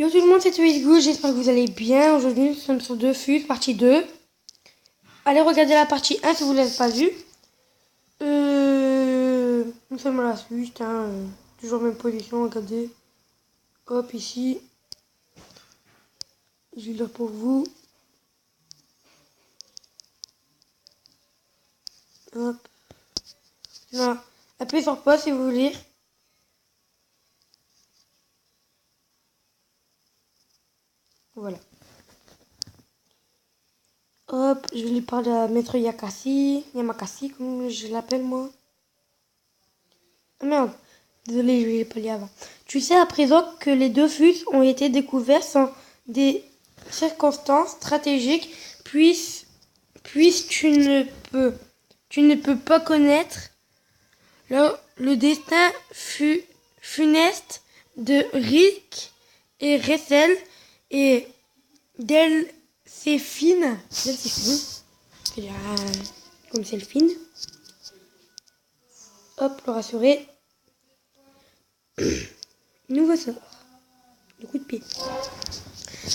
Yo tout le monde, c'est Twitchgood, j'espère que vous allez bien. Aujourd'hui, nous sommes sur Dofus, partie 2. Allez regarder la partie 1 si vous ne l'avez pas vue. Nous sommes à la suite, toujours même position, regardez. Hop, ici. Je vais lire pour vous. Hop. Voilà. Appuyez sur pause si vous voulez lire. Voilà. Hop, je vais lui parler à Maître Yamakasi, comme je l'appelle moi. Ah merde, désolé, je ne l'ai pas lu avant. Tu sais à présent que les Dofus ont été découverts sans des circonstances stratégiques, puis tu ne peux pas connaître le destin funeste de Rick et Ressel et Delséphine, comme Delphine. Hop, le rassurer. Nouveau sort. Le coup de pied.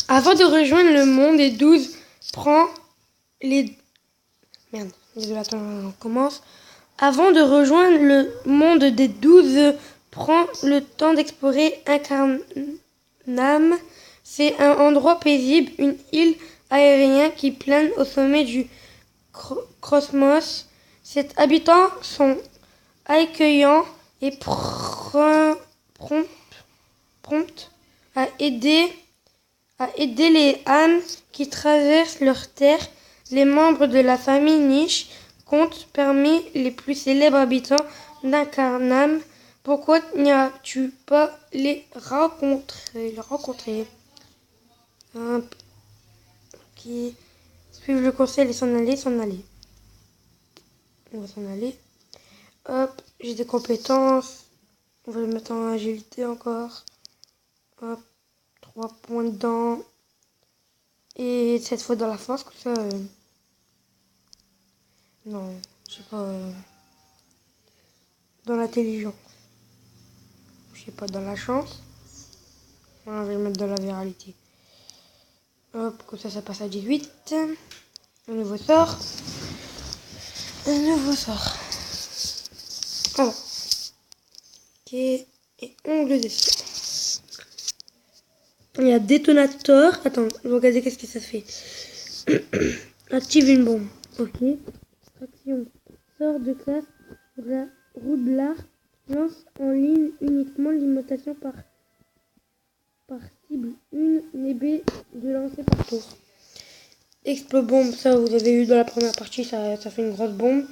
Avant de rejoindre le monde des 12, prends les... Merde, désolé, attends, on commence. Avant de rejoindre le monde des 12, prends le temps d'explorer Incarnam. C'est un endroit paisible, une île aérienne qui plane au sommet du cosmos. Ses habitants sont accueillants et prompts à aider les âmes qui traversent leur terre. Les membres de la famille Niche comptent parmi les plus célèbres habitants d'Incarnam. Pourquoi n'as-tu pas les rencontrer Ok. Suivre le conseil et s'en aller. On va s'en aller. Hop, j'ai des compétences. On va le mettre en agilité encore. Hop, 3 points dedans. Et cette fois dans la force, comme ça. Non, je sais pas. Dans l'intelligence. Je sais pas, dans la chance. Voilà, je vais le mettre dans la viralité. Hop, comme ça passe à 18. Un nouveau sort. Alors. Ok. Et ongle dessus. Il y a détonateur. Attends, je vais regarder qu'est-ce que ça fait. Active une bombe. Ok. Action. Sort de classe. Roublard. Lance en ligne uniquement l'imitation par cible. Une épée de lancer par tour. Explobombe, ça vous avez eu dans la première partie, ça fait une grosse bombe.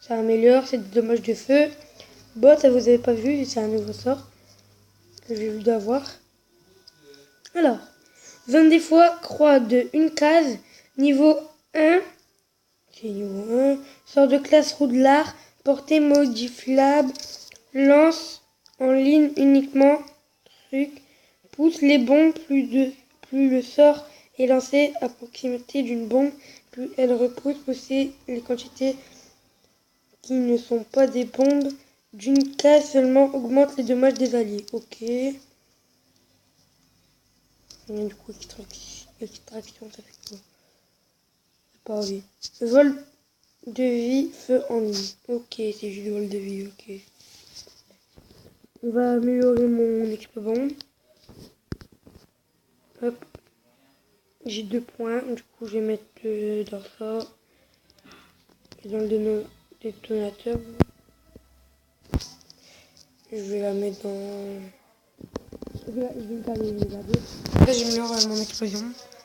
Ça améliore, c'est des dommages de feu. Bot, ça vous avez pas vu, c'est un nouveau sort que j'ai vu d'avoir. Alors, 20 fois croix de une case, niveau 1. C'est niveau 1. Sort de classe Roublard, portée modifiable, lance en ligne uniquement, pousse les bombes, plus le sort est lancé à proximité d'une bombe, plus elle repousse, pousser les quantités qui ne sont pas des bombes d'une case seulement augmente les dommages des alliés. Ok. Et du coup, extraction, ça fait quoi? C'est pas oui. Vol de vie, feu en ligne. Ok, c'est juste vol de vie, ok. On va améliorer mon explobombe. Hop. J'ai 2 points, du coup je vais mettre dans ça. Et dans le détonateur. Je vais la mettre dans... Je vais me caler les garder. Là j'améliore mon explosion.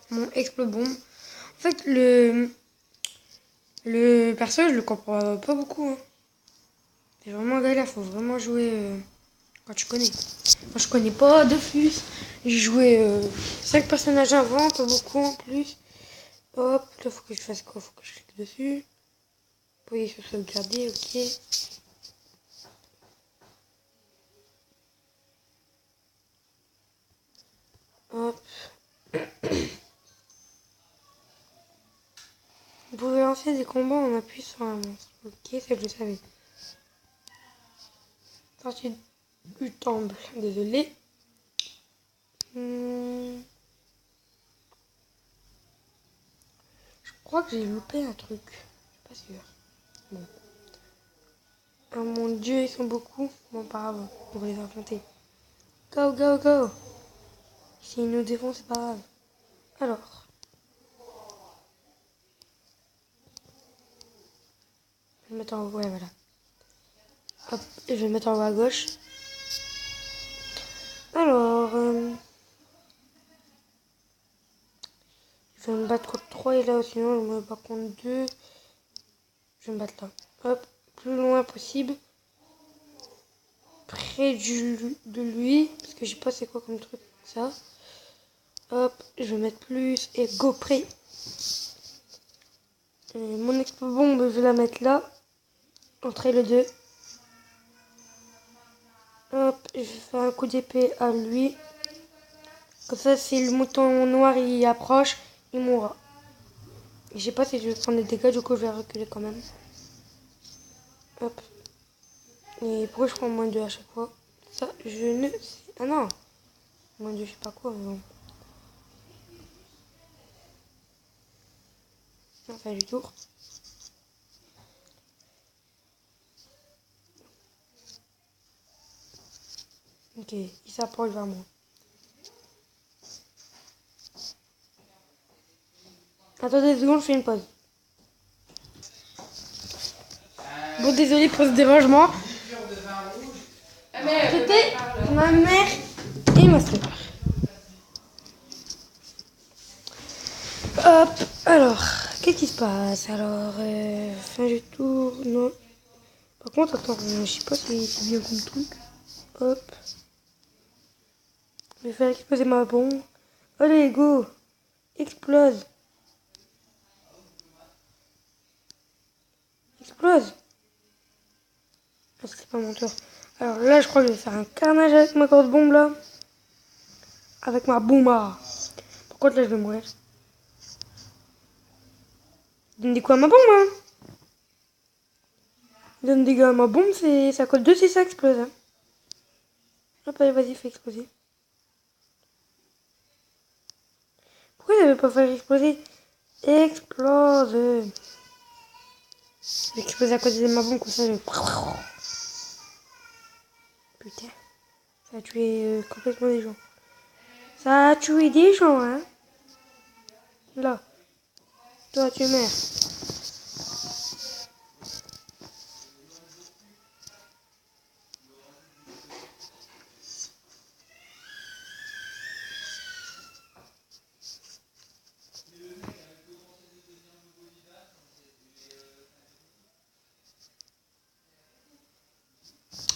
Mon explobombe. En fait le perso je le comprends pas beaucoup. Hein. C'est vraiment galère, faut vraiment jouer quand tu connais. Moi je connais pas Dofus. J'ai joué 5 personnages avant, pas beaucoup en plus. Hop, là faut que je fasse quoi? Faut que je clique dessus. Appuyer sur sauvegarder, ok. Hop. Vous pouvez lancer des combats en appuyant sur un monstre. Ok, ça je le savais. Sortie du temple, désolé. Je crois que j'ai loupé un truc. Je suis pas sûre. Bon. Oh mon dieu, ils sont beaucoup. Bon, pas grave, on va les affronter. Go, go, go. S'ils nous défendent, c'est pas grave. Alors. Je vais le mettre en haut, ouais, voilà. Hop, et je vais le mettre en haut à gauche. Alors. Je vais me battre contre 3 et là, sinon je me bats contre 2. Je vais me battre là. Hop, plus loin possible. Près de lui. Parce que je sais pas c'est quoi comme truc. Ça. Hop, je vais mettre plus. Et go, près. Et mon expo bombe, je vais la mettre là. Entre les deux. Hop, je vais faire un coup d'épée à lui. Comme ça, si le mouton noir il approche, il mourra. Et je sais pas si je vais prendre des dégâts, du coup je vais reculer quand même. Hop. Et pourquoi je prends moins 2 à chaque fois? Ça, je ne sais... Ah non. Moins 2, je sais pas quoi, mais bon. Non, pas du tout. Ok, il s'approche vers moi. Attendez 2 secondes, je fais une pause. Bon, désolé pour ce dérangement. C'était ma mère et ma soeur. Hop, alors, qu'est-ce qui se passe? Alors, fin du tour, non. Par contre, attends, je sais pas si c'est bien comme truc. Hop. Je vais faire exploser ma bombe. Allez, go. Explose. Explose. Ah, c'est pas mon tour. Alors là, je crois que je vais faire un carnage avec ma grosse bombe là. Avec ma bouma. Par contre, là, je vais mourir. Donne des coups à ma bombe, hein. Donne des gars à ma bombe, ça colle 2 si ça explose. Hein. Hop, allez, vas-y, fais exploser. Pourquoi il ne veut pas faire exploser? Explose. Je vais exploser à côté de ma bombe, comme ça, je... Putain. Ça a tué complètement des gens. Ça a tué des gens, hein. Là. Toi, tu meurs.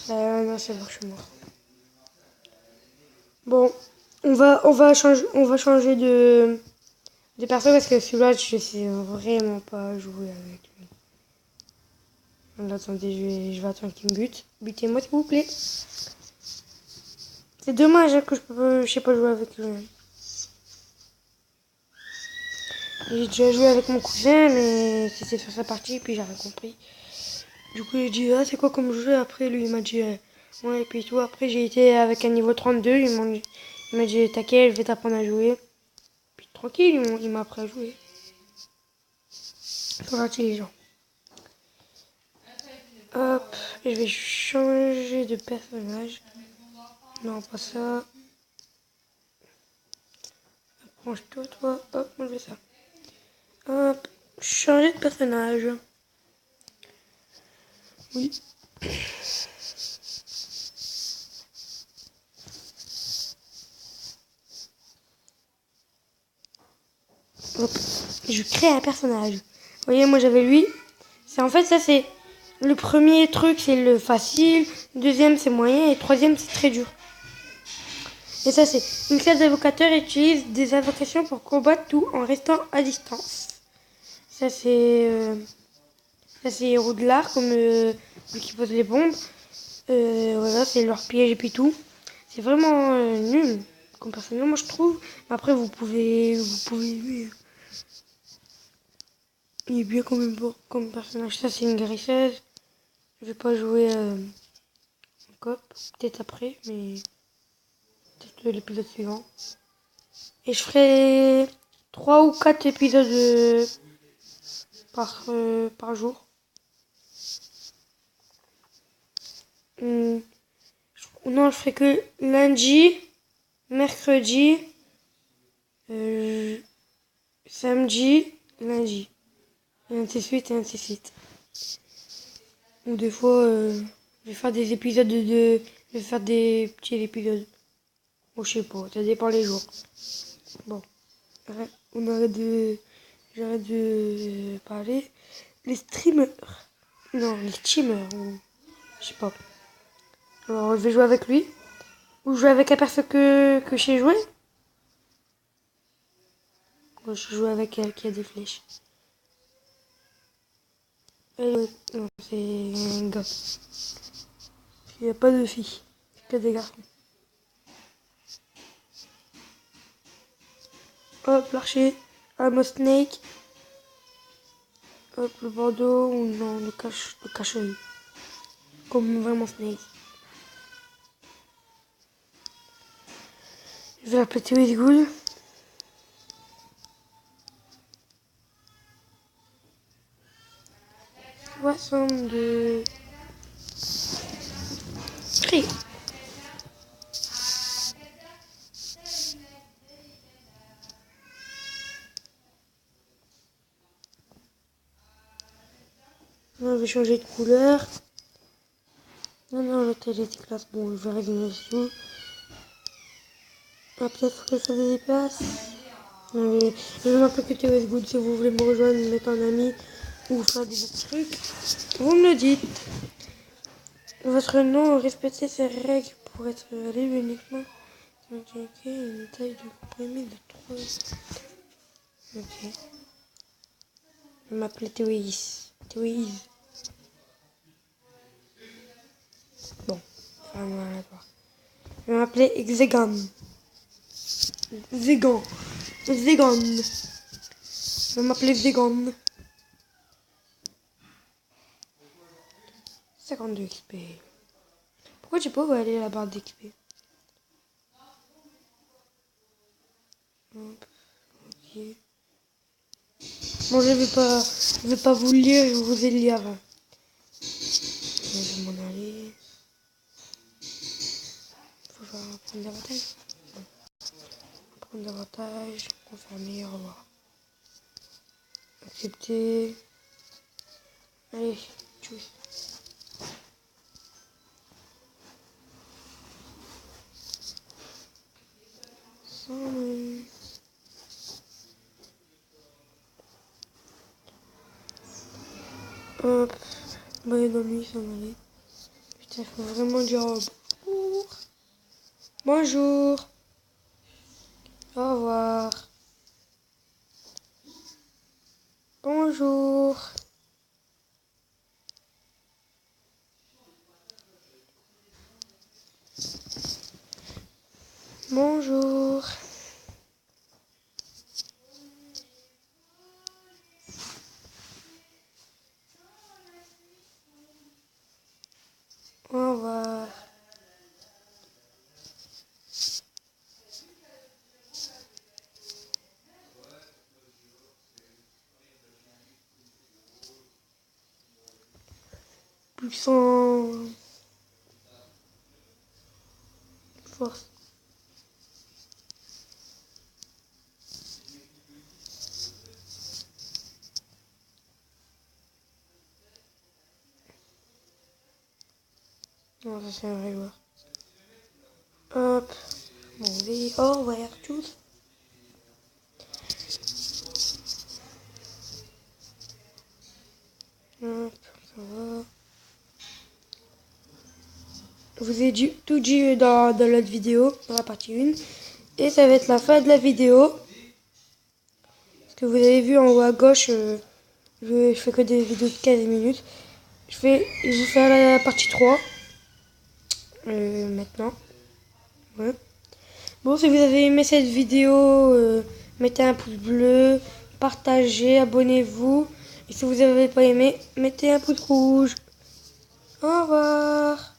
Non, c'est bon, je suis mort. Bon, on va changer de perso parce que celui-là, je sais vraiment pas jouer avec lui. Attendez, je vais attendre qu'il me bute. Butez-moi, s'il vous plaît. C'est dommage hein, que je sais pas jouer avec lui. J'ai déjà joué avec mon cousin, mais c'était sur sa partie, puis j'ai rien compris. Du coup, j'ai dit, ah, c'est quoi comme jeu? Après, lui, il m'a dit, ouais, et puis tout. Après, j'ai été avec un niveau 32, il m'a dit, t'inquiète, je vais t'apprendre à jouer. Puis tranquille, il m'a appris à jouer. Ils sont intelligents. Hop, je vais changer de personnage. Non, pas ça. Approche-toi, toi. Hop, on fait ça. Hop, changer de personnage. Oui. Hop, je crée un personnage. Vous voyez, moi j'avais lui. En fait, ça c'est le premier truc, c'est le facile. Deuxième, c'est moyen. Et troisième, c'est très dur. Et ça, c'est une classe d'invocateurs utilise des invocations pour combattre tout en restant à distance. Ça, c'est héros de l'art, comme lui qui pose les bombes. Voilà, c'est leur piège et puis tout. C'est vraiment nul comme personnage, moi je trouve. Après, vous pouvez lui. Il est bien quand même beau comme personnage. Ça, c'est une guérisseuse. Je vais pas jouer en coop. Peut-être après, mais peut-être de l'épisode suivant. Et je ferai 3 ou 4 épisodes par jour. Non, je ferai que lundi, mercredi, samedi, lundi. Et ainsi de suite, et ainsi de suite. Ou des fois, je vais faire des épisodes je vais faire des petits épisodes. Bon, je sais pas, ça dépend les jours. Bon, j'arrête de parler. Les streamers. Non, les streamers. Je sais pas. Alors, je vais jouer avec lui. Ou jouer avec un perso que je sais jouer. Moi, je joue avec elle qui a des flèches. Non, c'est un gars. Il n'y a pas de filles, que des garçons. Hop, l'archer. I'm a snake. Hop, le bandeau. Ou non, le cache-œil. Comme vraiment snake. Je vais appeler Théo Good. De cri. On va changer de couleur. Non, la télé était classe. Bon, je vais régler tout. Ah, peut-être que ça se déplace. Mais je m'appelle que Théo Good. Si vous voulez me rejoindre, me mettre en ami ou faire des autres trucs, vous me le dites. Votre nom, respectez ces règles pour être libre uniquement. Ok, une taille de comprimé de 3. Ok. Je vais m'appeler Théoïs. Bon, enfin, je vais m'appeler Xegan. Zegan. Je vais m'appeler Zegan. 52 XP. Pourquoi j'ai pas où aller la barre d'XP? Ok. Bon, je vais pas vous le lire, je vous ai lu avant. Je vais m'en aller. Faut prendre davantage. Prendre davantage. Confirmer, au revoir. Accepter. Allez, tchuss. Hop, bah dans lui, ça m'allait. Putain, il faut vraiment dire bonjour. Bonjour. Au revoir. Bonjour. Bonjour. Au revoir. Puissant. Force. Non, ça c'est un vrai joueur. Hop. Bon, au revoir tous. Hop, ça va. Je vous ai tout dit dans l'autre vidéo, dans la partie 1. Et ça va être la fin de la vidéo. Ce que vous avez vu en haut à gauche, je fais que des vidéos de 15 minutes. Je vais faire la partie 3. Maintenant. Ouais. Bon, si vous avez aimé cette vidéo, mettez un pouce bleu, partagez, abonnez-vous. Et si vous n'avez pas aimé, mettez un pouce rouge. Au revoir.